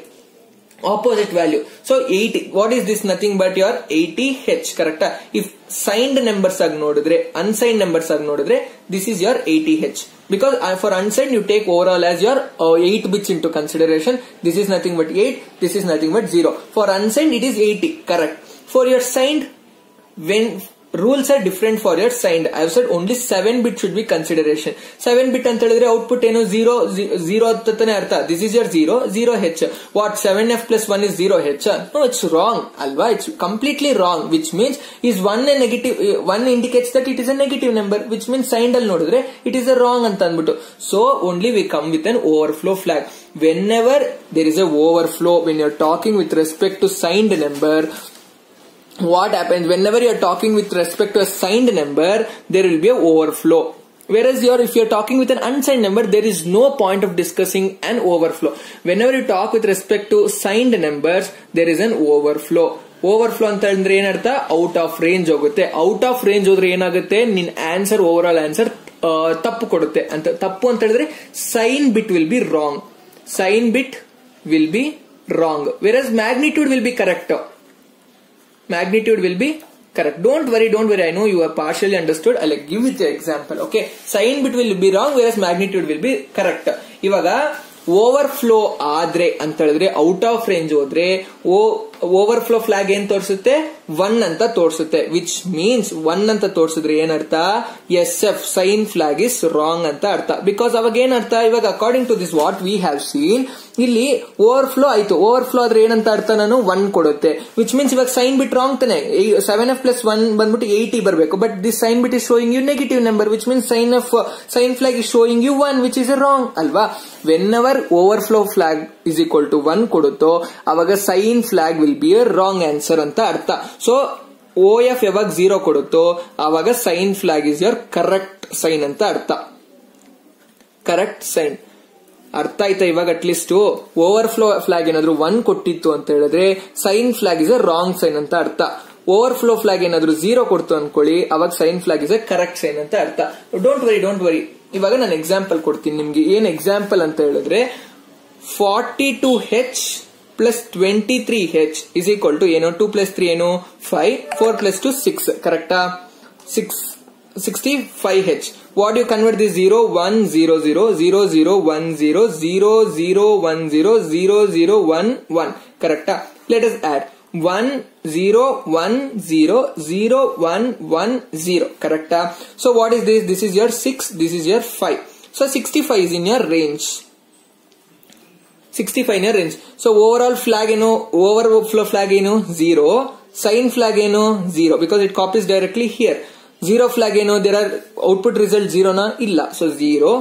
Speaker 1: value. So 80, what is this? Nothing but your 80h, correct? If signed numbers ಆಗಿ ನೋಡಿದ್ರೆ, unsigned numbers ಆಗಿ ನೋಡಿದ್ರೆ this is your 80h, because for unsigned you take overall as your 8 bits into consideration. This is nothing but 8, this is nothing but 0. For unsigned it is 80, correct? For your signed, when rules are different for your signed, I have said only 7 bit should be consideration. 7 bit ಅಂತ ಹೇಳಿದ್ರೆ output ಏನು 0 ಅಂತಾನೆ ಅರ್ಥ. This is your 0h. What 7f plus 1 is 0h? No, it's wrong alva. It's completely wrong, which means is 1 a negative, 1 indicates that it is a negative number, which means signed ಅಲ್ಲಿ ನೋಡಿದ್ರೆ it is a wrong ಅಂತ ಅಂದ್ಬಿಟ್ಟು. So only we come with an overflow flag. Whenever there is a overflow, when you are talking with respect to signed number, what happens? Whenever you are talking with respect to a signed number, there will be a overflow. Whereas if you are talking with an unsigned number, there is no point of discussing an overflow. Whenever you talk with respect to signed numbers, there is an overflow. Overflow ಅಂತ ಅಂದ್ರೆ ಏನರ್ಥ? Out of range ಹೋಗುತ್ತೆ. Out of range ಹೋದ್ರೆ ಏನಾಗುತ್ತೆ? ನಿನ್ answer, over all answer ತಪ್ಪು ಕೊಡುತ್ತೆ. ಅಂತ ತಪ್ಪು ಅಂತ ಹೇಳಿದ್ರೆ sign bit will be wrong. Sign bit will be wrong, whereas magnitude will be correct. Magnitude will be correct. Don't worry. I know you have partially understood. I'll give you the example. Okay. Sign bit will be wrong, whereas magnitude will be correct. Ivaga overflow ಆದ್ರೆ ಅಂತ ಹೇಳಿದ್ರೆ out of range ಹೋದ್ರೆ overflow flag ಏನ್ ತೋರಿಸುತ್ತೆ? 1 ಅಂತ ತೋರಿಸುತ್ತೆ. Which means 1 ಅಂತ ತೋರಿಸಿದ್ರೆ ಏನರ್ಥ? SF sign flag is wrong ಅಂತ ಅರ್ಥ. ಬಿಕಾಸ್ ಅವಾಗ ಏನರ್ಥ? ಇವಾಗ according to this what we have seen, ಇಲ್ಲಿ ಓವರ್ಫ್ಲೋ ಆಯ್ತು. ಓವರ್ಫ್ಲೋ ಆದ್ರೆ ಏನಂತ ಅರ್ಥ? ನಾನು 1 ಕೊಡುತ್ತೆ. ವಿಚ್ ಮೀನ್ಸ್ ಇವಾಗ ಸೈನ್ ಬಿಟ್ ರಾಂಗ್ ತಾನೆ. 7f plus 1 ಬಂದ್ಬಿಟ್ಟು 80 ಬರಬೇಕು. But this sign bit is showing you negative number, which means sign flag is showing you 1, which is wrong ಅಲ್ವಾ? Whenever overflow flag is equal to 1 ಕೊಡುತ್ತೋ ಅವಾಗ sign flag will be a wrong answer ಅಂತ ಅರ್ಥ. So OF ಯಾವಾಗ 0 ಕೊಡುತ್ತೋ ಅವಾಗ sign flag is your correct sign ಅಂತ ಅರ್ಥ. ಕರೆಕ್ಟ್ ಸೈನ್ ಅರ್ಥ ಆಯ್ತಾ? ಇವಾಗ ಅಟ್ಲೀಸ್ಟ್ ಓವರ್ಫ್ಲೋ ಫ್ಲಾಗ್ ಏನಾದ್ರು 1 ಕೊಟ್ಟಿತ್ತು ಅಂತ ಹೇಳಿದ್ರೆ sign flag is a wrong sign ಅಂತ ಅರ್ಥ. ಓವರ್ಫ್ಲೋ ಫ್ಲಾಗ್ ಏನಾದ್ರು 0 ಕೊಡ್ತು ಅನ್ಕೊಳ್ಳಿ, ಅವಾಗ sign flag is a correct sign ಅಂತ ಅರ್ಥ. Don't worry. ಇವಾಗ ನಾನು ಎಕ್ಸಾಂಪಲ್ ಕೊಡ್ತೀನಿ ನಿಮ್ಗೆ. ಏನ್ ಎಕ್ಸಾಂಪಲ್ ಅಂತ ಹೇಳಿದ್ರೆ 42h plus 23h is equal to ಏನು? 2 plus 3 ಏನು? 5, 4 plus 2 6, ಕರೆಕ್ಟಾ? 65h. What do you convert this? 0 1 0 0 0 0 1 0 0 0 1 0 0 0 1 1, correct? Let us add 1 0 1 0 0 1 1 0, correct? So what is this? This is your 6, this is your 5. So 65 is in your range. 65 in your range. So overall flag ಏನು? Overflow flag ಏನು? 0. Sign flag ಏನು? 0, because it copies directly here. 0 flag ಏನು? There are output result 0 ನಾ? ಇಲ್ಲ. So 0.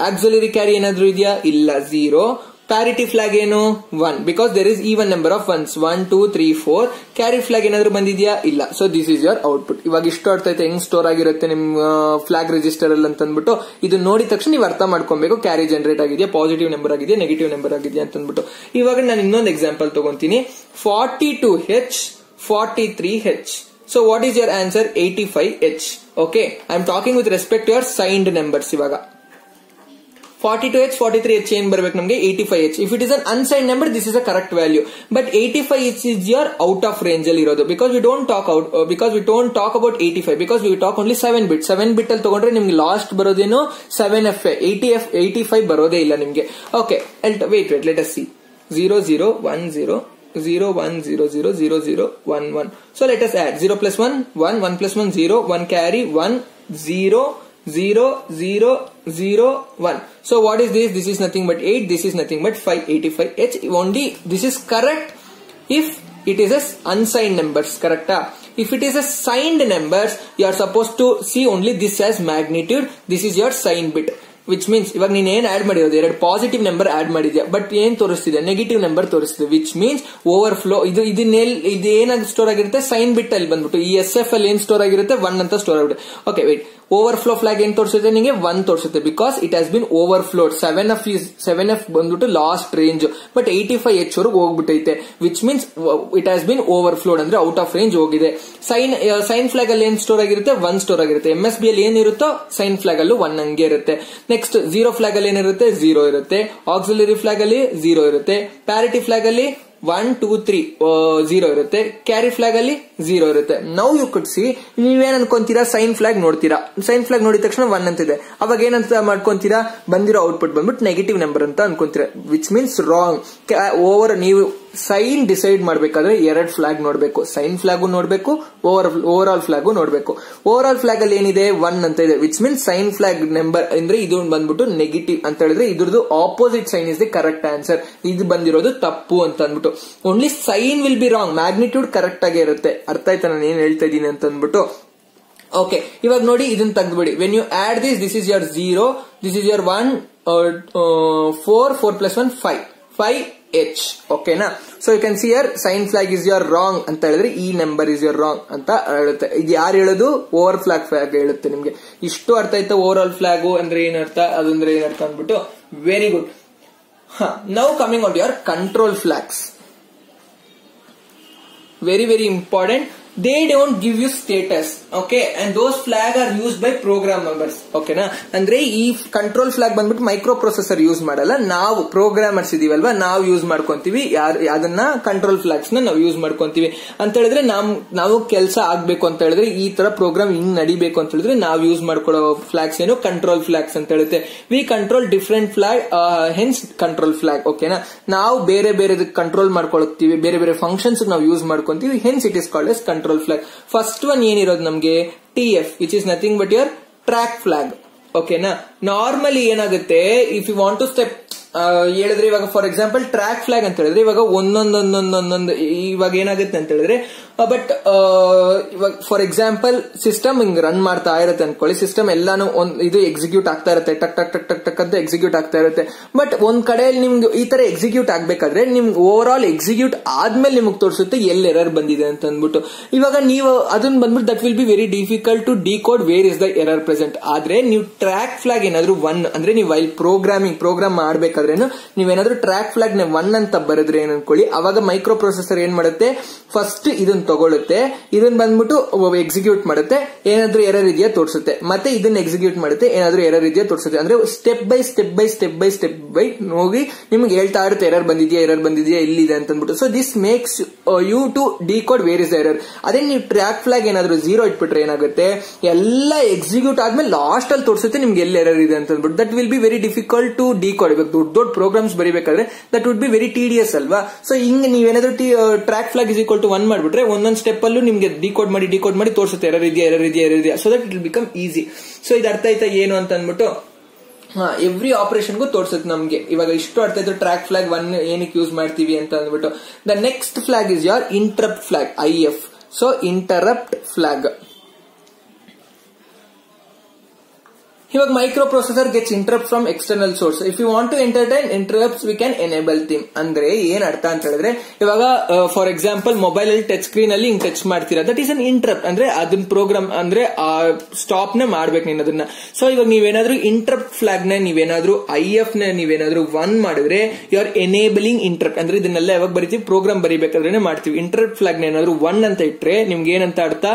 Speaker 1: Auxiliary carry ಏನಾದ್ರು ಇದೆಯಾ? ಇಲ್ಲ. 0. Parity flag ಏನು 1 because there is even number of ones 1 2 3 4 carry flag ಏನಾದ್ರು ಬಂದಿದ್ಯಾ ಇಲ್ಲ. So this is your output. ಇವಾಗ ಇಷ್ಟು ಅರ್ಥ ಆಯ್ತು ಹೆಂಗ್ ಸ್ಟೋರ್ ಆಗಿರುತ್ತೆ ನಿಮ್ ಫ್ಲಾಗ್ ರಿಜಿಸ್ಟರ್ ಅಲ್ಲಿ ಅಂತ ಅಂದ್ಬಿಟ್ಟು. ಇದು ನೋಡಿದ ತಕ್ಷಣ ನೀವು ಅರ್ಥ ಮಾಡ್ಕೊಬೇಕು ಕ್ಯಾರಿ ಜನರೇಟ್ ಆಗಿದೆಯಾ, ಪಾಸಿಟಿವ್ ನಂಬರ್ ಆಗಿದೆಯಾ, ನೆಗೆಟಿವ್ ನಂಬರ್ ಆಗಿದೆಯಾ ಅಂತ ಅಂದ್ಬಿಟ್ಟು. ಇವಾಗ ನಾನು ಇನ್ನೊಂದು example ತಗೊಂತೀನಿ. 42H 43H. So what is your answer? 85H. Okay, I am talking with respect to your signed numbers. ಇವಾಗ 42H 43H ಏನ್ ಬರ್ಬೇಕು ನಮಗೆ 85H. If it is an unsigned number, this is a correct value. But 85H is your out of range ಅಲ್ಲಿ ಇರೋದು. Because we don't talk about 85 because we talk only 7 bit. 7 bit ಅಲ್ಲಿ ತಗೊಂಡ್ರೆ ನಿಮ್ಗೆ last ಬರೋದೇನು 7F 85 ಬರೋದೇ ಇಲ್ಲ ನಿಮ್ಗೆ. Okay, wait, let us see. 0 0 1 0 0 1 0 0 0 0 1 1. So let us add 0 plus 1 1 1 plus 1 0 1 carry 1 0 0 0 0 1. So what is this? This is nothing but 8. This is nothing but 5. 85H only. This is correct if it is a unsigned numbers. Correct? If it is a signed numbers, you are supposed to see only this as magnitude. This is your signed bit. Which means ಇವಾಗ ನೀನ್ ಏನ್ add ಮಾಡಿರೋದು 2 positive number add ಮಾಡಿದ್ಯಾ, but ಏನ್ ತೋರಿಸ್ತಿದೆ negative number ತೋರಿಸ್ತಿದೆ. Which means overflow. ಇದು ಏನಾಗಿ ಸ್ಟೋರ್ ಆಗಿರುತ್ತೆ ಸೈನ್ ಬಿಟ್ ಅಲ್ಲಿ ಬಂದ್ಬಿಟ್ಟು ಈ SF ಅಲ್ಲಿ ಏನ್ ಸ್ಟೋರ್ ಆಗಿರುತ್ತೆ 1 ಅಂತ ಸ್ಟೋರ್ ಆಗಿರುತ್ತೆ. Okay wait, overflow flag ಏನ್ ತೋರಿಸುತ್ತೆ ನಿಮಗೆ 1 ತೋರಿಸುತ್ತೆ because it has been overflowed. 7F ಬಂದ್ಬಿಟ್ಟು ಲಾಸ್ಟ್ ರೇಂಜ್, ಬಟ್ 85H ವರೆಗೂ ಹೋಗ್ಬಿಟ್ಟೈತೆ. Which means it has been overflowed ಅಂದ್ರೆ ಔಟ್ ಆಫ್ ರೇಂಜ್ ಹೋಗಿದೆ. ಸೈನ್ ಫ್ಲಾಗ್ ಅಲ್ಲಿ ಏನ್ ಸ್ಟೋರ್ ಆಗಿರುತ್ತೆ 1 ಸ್ಟೋರ್ ಆಗಿರುತ್ತೆ. MSB ಅಲ್ಲಿ ಏನಿರುತ್ತೋ ಸೈನ್ ಫ್ಲಾಗ್ ಅಲ್ಲೂ 1 ಹಂಗೆ ಇರುತ್ತೆ. ನೆಕ್ಸ್ಟ್ 0 ಫ್ಲಾಗ್ ಅಲ್ಲಿ ಏನಿರುತ್ತೆ 0 ಇರುತ್ತೆ. ಆಕ್ಸಿಲರಿ ಫ್ಲಾಗ್ ಅಲ್ಲಿ 0 ಇರುತ್ತೆ. ಪ್ಯಾರಿಟಿ ಫ್ಲಾಗ್ ಅಲ್ಲಿ 1 2 3 0 ಇರುತ್ತೆ. ಕ್ಯಾರಿ ಫ್ಲಾಗ್ ಅಲ್ಲಿ 0 ಇರುತ್ತೆ. ನೌ ಯು ಕುಡ್ ಸಿ, ನೀವೇನ್ ಅನ್ಕೊಂತೀರಾ ಸೈನ್ ಫ್ಲಾಗ್ ನೋಡ್ತೀರಾ, ಸೈನ್ ಫ್ಲಾಗ್ ನೋಡಿದ ತಕ್ಷಣ 1 ಅಂತಿದೆ. ಅವಾಗ ಏನಂತ ಮಾಡ್ಕೊಂತೀರಾ ಬಂದಿರೋ ಔಟ್ಪುಟ್ ಬಂದ್ಬಿಟ್ಟು ನೆಗೆಟಿವ್ ನಂಬರ್ ಅಂತ ಅನ್ಕೊಂತೀರಾ. Which means wrong. ನೀವು ಸೈನ್ ಡಿಸೈಡ್ ಮಾಡ್ಬೇಕಾದ್ರೆ 2 ಫ್ಲಾಗ್ ನೋಡ್ಬೇಕು. ಸೈನ್ ಫ್ಲಾಗು ನೋಡ್ಬೇಕು, ಓವರ್ ಆಲ್ ಫ್ಲಾಗು ನೋಡ್ಬೇಕು. ಓವರ್ ಆಲ್ ಫ್ಲಾಗ್ ಅಲ್ಲಿ ಏನಿದೆ 1 ಅಂತ ಇದೆ. Which means sign flag number ಅಂದ್ರೆ ಇದು ಬಂದ್ಬಿಟ್ಟು ನೆಗೆಟಿವ್ ಅಂತ ಹೇಳಿದ್ರೆ ಇದ್ರದ್ದು opposite sign is the correct answer. ಇದು ಬಂದಿರೋದು ತಪ್ಪು ಅಂತ ಅಂದ್ಬಿಟ್ಟು. Only sign will be wrong, magnitude correct ಆಗೇ ಇರುತ್ತೆ. ಅರ್ಥ ಆಯ್ತಾ ನಾನು ಏನ್ ಹೇಳ್ತಾ ಇದ್ದೀನಿ ಅಂತ ಅಂದ್ಬಿಟ್ಟು. ಓಕೆ, ಇವಾಗ ನೋಡಿ ಇದನ್ನ ತೆಗೆದ್ಬಿಡಿ. When you add this is your 0, this is your 1 4 plus 1 5H. ಓಕೆನಾ? So you can see your sign flag is your wrong ಅಂತ ಹೇಳಿದ್ರೆ ಈ ನಂಬರ್ ಇಸ್ ಯೋರ್ ರಾಂಗ್ ಅಂತ ಹೇಳುತ್ತೆ. ಇದು ಯಾರು ಹೇಳೋದು? ಓವರ್ ಫ್ಲಾಗ್ ಹೇಳುತ್ತೆ ನಿಮ್ಗೆ. ಇಷ್ಟು ಅರ್ಥ ಆಯ್ತಾ ಓವರ್ ಆಲ್ ಫ್ಲಾಗ್ ಅಂದ್ರೆ ಏನರ್ಥ, ಅದಂದ್ರೆ ಏನರ್ಥ ಅಂದ್ಬಿಟ್ಟು. Very good. Now coming on to your control flags. Very very important. They don't give you status, okay, and those flag are used by program members. Okay na, ಅಂದ್ರೆ ಈ control flag ಬಂದ್ಬಿಟ್ಟು micro processor use ಮಾಡಲ್ಲ, ನಾವು programmers ಇದೀವಲ್ವಾ ನಾವು use ಮಾಡ್ಕೊಂತೀವಿ. ಅದನ್ನ control flags ನ ನಾವು ಯೂಸ್ ಮಾಡ್ಕೊಂತೀವಿ ಅಂತ ಹೇಳಿದ್ರೆ ನಾವು ಕೆಲಸ ಆಗ್ಬೇಕು ಅಂತ ಹೇಳಿದ್ರೆ ಈ ತರ ಪ್ರೋಗ್ರಾಮ್ ಹಿಂಗ್ ನಡಿಬೇಕು ಅಂತ ಹೇಳಿದ್ರೆ ನಾವು ಯೂಸ್ ಮಾಡ್ಕೊಳ್ಳೋ ಫ್ಲಾಗ್ಸ್ ಏನು ಕಂಟ್ರೋಲ್ ಫ್ಲಾಗ್ಸ್ ಅಂತ ಹೇಳುತ್ತೆ. We control different flag, hence control flag. ಓಕೆನಾ, ನಾವು ಬೇರೆ ಬೇರೆ ಕಂಟ್ರೋಲ್ ಮಾಡ್ಕೊಳ್ತೀವಿ, ಬೇರೆ ಬೇರೆ ಫಂಕ್ಷನ್ಸ್ ನಾವು ಯೂಸ್ ಮಾಡ್ಕೊಂತೀವಿ. Hence it is called as control flag. First one ಏನಿರೋದು ನಮ್ಗೆ TF, which is nothing but your track flag. ಓಕೆನಾ, ನಾರ್ಮಲಿ ಏನಾಗುತ್ತೆ if you want to step ಹೇಳಿದ್ರೆ ಇವಾಗ ಫಾರ್ ಎಕ್ಸಾಂಪಲ್ ಟ್ರ್ಯಾಕ್ ಫ್ಲಾಗ್ ಅಂತ ಹೇಳಿದ್ರೆ ಇವಾಗ ಒಂದೊಂದೊಂದೊಂದೊಂದು ಇವಾಗ ಏನಾಗುತ್ತೆ ಅಂತ ಹೇಳಿದ್ರೆ ಬಟ್ ಇವಾಗ ಫಾರ್ ಎಕ್ಸಾಂಪಲ್ ಸಿಸ್ಟಮ್ ಹಿಂಗ್ ರನ್ ಮಾಡ್ತಾ ಇರುತ್ತೆ ಅನ್ಕೊಳ್ಳಿ. ಸಿಸ್ಟಮ್ ಎಲ್ಲಾನು ಇದು ಎಕ್ಸಿಕ್ಯೂಟ್ ಆಗ್ತಾ ಇರುತ್ತೆ, ಟಕ್ ಟಕ್ ಟಕ್ ಟಕ್ ಟಕ್ ಅಂತ ಎಕ್ಸಿಕ್ಯೂಟ್ ಆಗ್ತಾ ಇರುತ್ತೆ. ಬಟ್ ಒಂದ್ ಕಡೆಯಲ್ಲಿ ನಿಮ್ಗೆ ಈ ತರ ಎಕ್ಸಿಕ್ಯೂಟ್ ಆಗ್ಬೇಕಾದ್ರೆ ನಿಮ್ಗೆ ಓವರ್ ಆಲ್ ಎಕ್ಸಿಕ್ಯೂಟ್ ಆದ್ಮೇಲೆ ನಿಮ್ಗೆ ತೋರಿಸುತ್ತೆ ಎಲ್ಲಿ ಎರರ್ ಬಂದಿದೆ ಅಂತ ಅಂದ್ಬಿಟ್ಟು. ಇವಾಗ ನೀವು ಅದನ್ನ ಬಂದ್ಬಿಟ್ಟು that will be very difficult to decode where is the error present. ಆದ್ರೆ ನೀವು ಟ್ರ್ಯಾಕ್ ಫ್ಲಾಗ್ ಏನಾದ್ರು 1 ಅಂದ್ರೆ ನೀವು ವೈಲ್ ಪ್ರೋಗ್ರಾಮ್ ಮಾಡ್ಬೇಕಾದ್ರೇನು ನೀವೇನಾದ್ರೂ ಟ್ರ್ಯಾಕ್ ಫ್ಲಾಗ್ ನ 1 ಅಂತ ಬರೆದ್ರೆ ಏನ್ ಅನ್ಕೊಳ್ಳಿ, ಅವಾಗ ಮೈಕ್ರೋ ಪ್ರೊಸೆಸರ್ ಏನ್ ಮಾಡುತ್ತೆ ಫಸ್ಟ್ ಇದನ್ನ ತಗೊಳುತ್ತೆ, ಇದನ್ನ ಬಂದ್ಬಿಟ್ಟು ಎಕ್ಸಿಕ್ಯೂಟ್ ಮಾಡುತ್ತೆ, ಏನಾದ್ರೂ ಎರರ್ ಇದೆಯಾ ತೋರಿಸುತ್ತೆ, ಮತ್ತೆ ಇದನ್ನ ಎಕ್ಸಿಕ್ಯೂಟ್ ಮಾಡುತ್ತೆ, ಏನಾದ್ರೂ ಎರರ್ ಇದೆಯಾ ತೋರಿಸುತ್ತೆ. ಅಂದ್ರೆ ಸ್ಟೆಪ್ ಬೈ ಹೋಗಿ ನಿಮ್ಗೆ ಹೇಳ್ತಾ ಇರುತ್ತೆ ಎರರ್ ಬಂದಿದ್ಯಾ ಇಲ್ಲಿದೆ ಅಂತ ಅಂದ್ಬಿಟ್ಟು. So this makes you to decode where is the error. ಅದೇ ನೀವು ಟ್ರ್ಯಾಕ್ ಫ್ಲಾಗ್ ಏನಾದ್ರು 0 ಇಟ್ಬಿಟ್ರೆ ಏನಾಗುತ್ತೆ, ಎಲ್ಲ ಎಕ್ಸಿಕ್ಯೂಟ್ ಆದ್ಮೇಲೆ ಲಾಸ್ಟ್ ಅಲ್ಲಿ ತೋರಿಸುತ್ತೆ ನಿಮ್ಗೆ ಎಲ್ಲಿ ಎರರ್ ಇದೆ ಅಂತ ಅಂದ್ಬಿಟ್ಟು. That will be very difficult to decode. ಇವಾಗ ದೊಡ್ಡ ಪ್ರೋಗ್ರಾಮ್ಸ್ ಬರೀಬೇಕಾದ್ರೆ that would be very tedious ಅಲ್ವಾ. ಸೊ ಹಿಂಗ್ ನೀವೇನಾದ್ರೂ track flag is equal to 1 ಮಾಡ್ಬಿಟ್ರೆ ಒಂದೊಂದು ಸ್ಟೆಪ್ ಅಲ್ಲೂ ನಿಮ್ಗೆ ಡಿಕೋಡ್ ಮಾಡಿ ತೋರಿಸುತ್ತೆ ಎರರ್ ಇದೆಯಾ. So that it will become easy. So ಇದು ಅರ್ಥ ಆಯ್ತಾ ಏನು ಅಂತ ಅಂದ್ಬಿಟ್ಟು. ಎವ್ರಿ ಆಪರೇಷನ್ಗೂ ತೋರಿಸುತ್ತೆ ನಮ್ಗೆ. ಇವಾಗ ಇಷ್ಟು ಅರ್ಥ ಆಯ್ತು ಟ್ರ್ಯಾಕ್ ಫ್ಲಾಗ್ 1 ಏನಕ್ಕೆ ಯೂಸ್ ಮಾಡ್ತೀವಿ ಅಂತ ಅಂದ್ಬಿಟ್ಟು. The next flag is your interrupt flag, IF. So interrupt flag ಇವಾಗ microprocessor gets interrupt from external source. If you want to entertain interrupts we can enable them. ಅಂದ್ರೆ ಏನ್ ಅರ್ಥ ಅಂತ ಹೇಳಿದ್ರೆ, ಇವಾಗ ಫಾರ್ ಎಕ್ಸಾಂಪಲ್ ಮೊಬೈಲ್ ಅಲ್ಲಿ touch screen ಅಲ್ಲಿ ಹಿಂಗ್ ಟಚ್ ಮಾಡ್ತೀರಾ, ದಟ್ ಈಸ್ ಅನ್ ಇಂಟರಪ್ಟ್. ಅಂದ್ರೆ ಅದನ್ನ ಪ್ರೋಗ್ರಾಮ್ ಅಂದ್ರೆ ಸ್ಟಾಪ್ ನ ಮಾಡ್ಬೇಕು ನೀನ್ ಅದನ್ನ. ಸೊ ಇವಾಗ ನೀವೇನಾದ್ರೂ ಇಂಟರಪ್ಟ್ ಫ್ಲಾಗ್ ನ ನೀವೇನಾದ್ರೂ IF ನ ನೀವೇನಾದ್ರೂ 1 ಮಾಡಿದ್ರೆ ಯು ಆರ್ ಎನೇಬಲಿಂಗ್ ಇಂಟರಪ್ಟ್. ಅಂದ್ರೆ ಇದನ್ನೆಲ್ಲ ಯಾವಾಗ ಬರೀತೀವಿ, ಪ್ರೋಗ್ರಾಮ್ ಬರೀಬೇಕಾದ್ರೆ ಮಾಡ್ತೀವಿ. ಇಂಟರಪ್ಟ್ ಫ್ಲಾಗ್ ನ ಏನಾದ್ರು 1 ಅಂತ ಇಟ್ರೆ ನಿಮ್ಗೆ ಏನಂತ ಅರ್ಥ,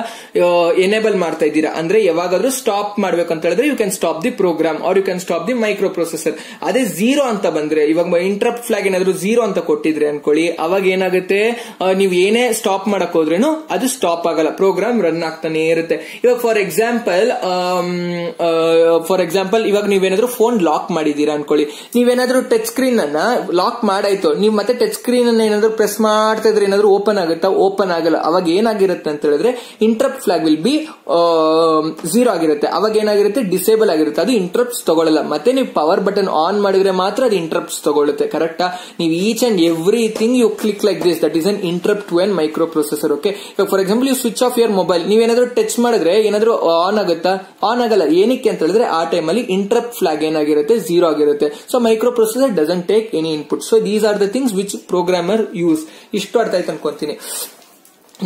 Speaker 1: ಎನೇಬಲ್ ಮಾಡ್ತಾ ಇದ್ದೀರಾ. ಅಂದ್ರೆ ಯಾವಾಗಾದ್ರೂ ಸ್ಟಾಪ್ ಮಾಡ್ಬೇಕು ಅಂತ ಹೇಳಿದ್ರೆ you can stop the program or you can stop the microprocessor. ಅದೇ 0 ಅಂತ ಬಂದ್ರೆ, ಇವಾಗ ಇಂಟರಪ್ಟ್ ಫ್ಲಾಗ್ ಏನಾದ್ರು 0 ಅಂತ ಕೊಟ್ಟಿದ್ರೆ ಅನ್ಕೊಳ್ಳಿ, ಅವಾಗ ಏನಾಗುತ್ತೆ, ನೀವು ಏನೇ ಸ್ಟಾಪ್ ಮಾಡಕ್ ಹೋದ್ರೇನು ಅದು ಸ್ಟಾಪ್ ಆಗಲ್ಲ, ಪ್ರೋಗ್ರಾಮ್ ರನ್ ಆಗ್ತಾನೆ ಇರುತ್ತೆ. ಇವಾಗ ಫಾರ್ ಎಕ್ಸಾಂಪಲ್ ಇವಾಗ ನೀವೇನಾದ್ರೂ ಫೋನ್ ಲಾಕ್ ಮಾಡಿದೀರಾ ಅನ್ಕೊಳ್ಳಿ, ನೀವೇನಾದ್ರೂ ಟಚ್ ಸ್ಕ್ರೀನ್ ಅನ್ನ ಲಾಕ್ ಮಾಡಾಯ್ತು, ನೀವು ಮತ್ತೆ ಟಚ್ ಸ್ಕ್ರೀನ್ ಅನ್ನ ಏನಾದ್ರು ಪ್ರೆಸ್ ಮಾಡ್ತಾ ಇದ್ರೆ ಏನಾದ್ರು ಓಪನ್ ಆಗುತ್ತಾ, ಓಪನ್ ಆಗಲ್ಲ. ಅವಾಗ ಏನಾಗಿರುತ್ತೆ ಅಂತ ಹೇಳಿದ್ರೆ ಇಂಟರಪ್ಟ್ ಫ್ಲಾಗ್ ವಿಲ್ ಬಿ 0 ಆಗಿರುತ್ತೆ. ಅವಾಗ ಏನಾಗಿರುತ್ತೆ, ಡಿಸೇಬಲ್ ಆಗಿರುತ್ತೆ, ಅದು ಇಂಟರಪ್ಟ್ಸ್ ತಗೊಳ್ಳಲ್ಲ. ಮತ್ತೆ ನೀವು ಪವರ್ ಬಟನ್ ಆನ್ ಮಾಡಿದ್ರೆ ಮಾತ್ರ ಅದು ಇಂಟರಪ್ಟ್ಸ್ ತಗೊಳುತ್ತೆ. ಕರೆಕ್ಟಾ? ನೀವು each and everything you click like this, that is an interrupt to an microprocessor. Okay, ಇವಾಗ for example you switch off your mobile, ನೀವೇನಾದ್ರೂ ಟಚ್ ಮಾಡಿದ್ರೆ ಏನಾದ್ರೂ ಆನ್ ಆಗುತ್ತಾ, ಆನ್ ಆಗಲ್ಲ. ಏನಕ್ಕೆ ಅಂತ ಹೇಳಿದ್ರೆ ಆ ಟೈಮ್ ಅಲ್ಲಿ ಇಂಟರಪ್ಟ್ ಫ್ಲಾಗ್ ಏನಾಗಿರುತ್ತೆ, 0 ಆಗಿರುತ್ತೆ. So micro processor doesn't take any input. So these are the things which programmer use. ಇಷ್ಟು ಅರ್ಥ ಆಯ್ತು ಅನ್ಕೊಂತೀನಿ.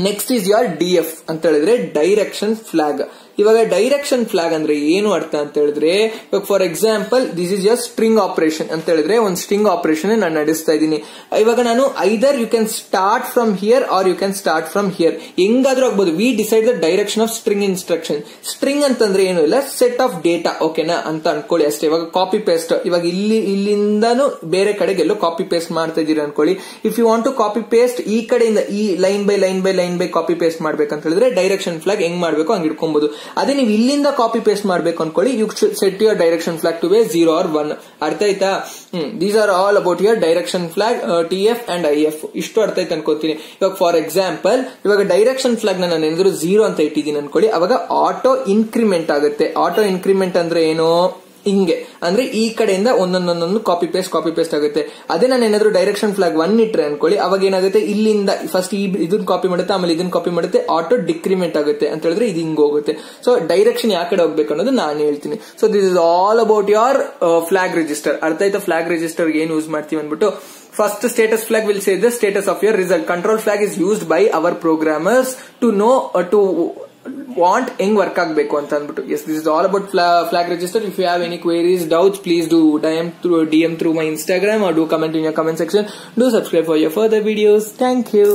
Speaker 1: ನೆಕ್ಸ್ಟ್ ಈಸ್ ಯೋರ್ DF ಅಂತ ಹೇಳಿದ್ರೆ ಡೈರೆಕ್ಷನ್ ಫ್ಲಾಗ್. ಇವಾಗ ಡೈರೆಕ್ಷನ್ ಫ್ಲಾಗ್ ಅಂದ್ರೆ ಏನು ಅರ್ಥ ಅಂತ ಹೇಳಿದ್ರೆ, ಇವಾಗ for example this is your string operation ಅಂತ ಹೇಳಿದ್ರೆ, ಒಂದು ಸ್ಟ್ರಿಂಗ್ ಆಪರೇಷನ್ ನಾನು ನಡೆಸ್ತಾ ಇದ್ದೀನಿ. ಇವಾಗ ನಾನು either you can start from here or you can start from here, ಹೆಂಗಾದ್ರೂ ಆಗ್ಬಹುದು. We decide the direction of string instruction. String ಅಂತಂದ್ರೆ ಏನು ಇಲ್ಲ, ಸೆಟ್ ಆಫ್ ಡೇಟಾ, ಓಕೆನಾ ಅಂತ ಅನ್ಕೊಳ್ಳಿ ಅಷ್ಟೇ. ಇವಾಗ ಕಾಪಿ ಪೇಸ್ಟ್, ಇವಾಗ ಇಲ್ಲಿಂದಾನು ಬೇರೆ ಕಡೆಗೆಲ್ಲೋ ಕಾಪಿ ಪೇಸ್ಟ್ ಮಾಡ್ತಾ ಇದೀರಿ ಅನ್ಕೊಳ್ಳಿ. If you want to copy paste ಈ ಕಡೆಯಿಂದ ಈ line by line by line by copy paste ಮಾಡ್ಬೇಕಂತ ಹೇಳಿದ್ರೆ ಡೈರೆಕ್ಷನ್ ಫ್ಲಾಗ್ ಹೆಂಗ್ ಮಾಡ್ಬೇಕು ಹಂಗ್ ಇಟ್ಕೊಬಹುದು. ಅದೇ ನೀವು ಇಲ್ಲಿಂದ ಕಾಪಿ ಪೇಸ್ಟ್ ಮಾಡ್ಬೇಕು ಅನ್ಕೊಳ್ಳಿ, you set your direction flag to be 0 or 1. ಅರ್ಥ ಆಯ್ತಾ? These are all about your direction flag, TF and IF. ಇಷ್ಟು ಅರ್ಥ ಆಯ್ತು ಅನ್ಕೋತೀನಿ. ಇವಾಗ ಫಾರ್ ಎಕ್ಸಾಂಪಲ್ ಇವಾಗ ಡೈರೆಕ್ಷನ್ ಫ್ಲಾಗ್ ನಾನು ಏನಾದ್ರು 0 ಅಂತ ಇಟ್ಟಿದ್ದೀನಿ ಅನ್ಕೊಳ್ಳಿ, ಅವಾಗ ಆಟೋ ಇನ್ಕ್ರಿಮೆಂಟ್ ಆಗುತ್ತೆ. ಆಟೋ ಇನ್ಕ್ರಿಮೆಂಟ್ ಅಂದ್ರೆ ಏನು, ಹಿಂಗೆ ಅಂದ್ರೆ ಈ ಕಡೆಯಿಂದ ಒಂದೊಂದೊಂದೊಂದು ಕಾಪಿ ಪೇಸ್ಟ್ ಆಗುತ್ತೆ. ಅದೇ ನಾನು ಏನಾದ್ರು ಡೈರೆಕ್ಷನ್ ಫ್ಲಾಗ್ 1 ಇಟ್ರೆ ಅನ್ಕೊಳ್ಳಿ, ಅವಾಗ ಏನಾಗುತ್ತೆ, ಇಲ್ಲಿಂದ ಫಸ್ಟ್ ಇದನ್ನ ಕಾಪಿ ಮಾಡುತ್ತೆ, ಆಮೇಲೆ ಇದನ್ನ ಕಾಪಿ ಮಾಡುತ್ತೆ, ಆಟೋ ಡಿಕ್ರಿಮೆಂಟ್ ಆಗುತ್ತೆ ಅಂತ ಹೇಳಿದ್ರೆ ಇದು ಹಿಂಗ್ ಹೋಗುತ್ತೆ. ಸೊ ಡೈರೆಕ್ಷನ್ ಯಾವ ಕಡೆ ಹೋಗ್ಬೇಕು ಅನ್ನೋದು ನಾನು ಹೇಳ್ತೀನಿ. So this is all about your flag register. ಅರ್ಥ ಆಯ್ತಾ? ಫ್ಲಾಗ್ ರಿಜಿಸ್ಟರ್ ಏನ್ ಯೂಸ್ ಮಾಡ್ತೀವಿ ಅಂದ್ಬಿಟ್ಟು, first status flag will say the status of your result. Control flag is used by our programmers to know to want ಹೆಂಗ್ work ಆಗ್ಬೇಕು ಅಂತ ಅಂದ್ಬಿಟ್ಟು. Yes, this is all about flag register. If you have any queries, doubts, please do DM through my Instagram or do comment in your comment section. Do subscribe for your further videos. Thank you.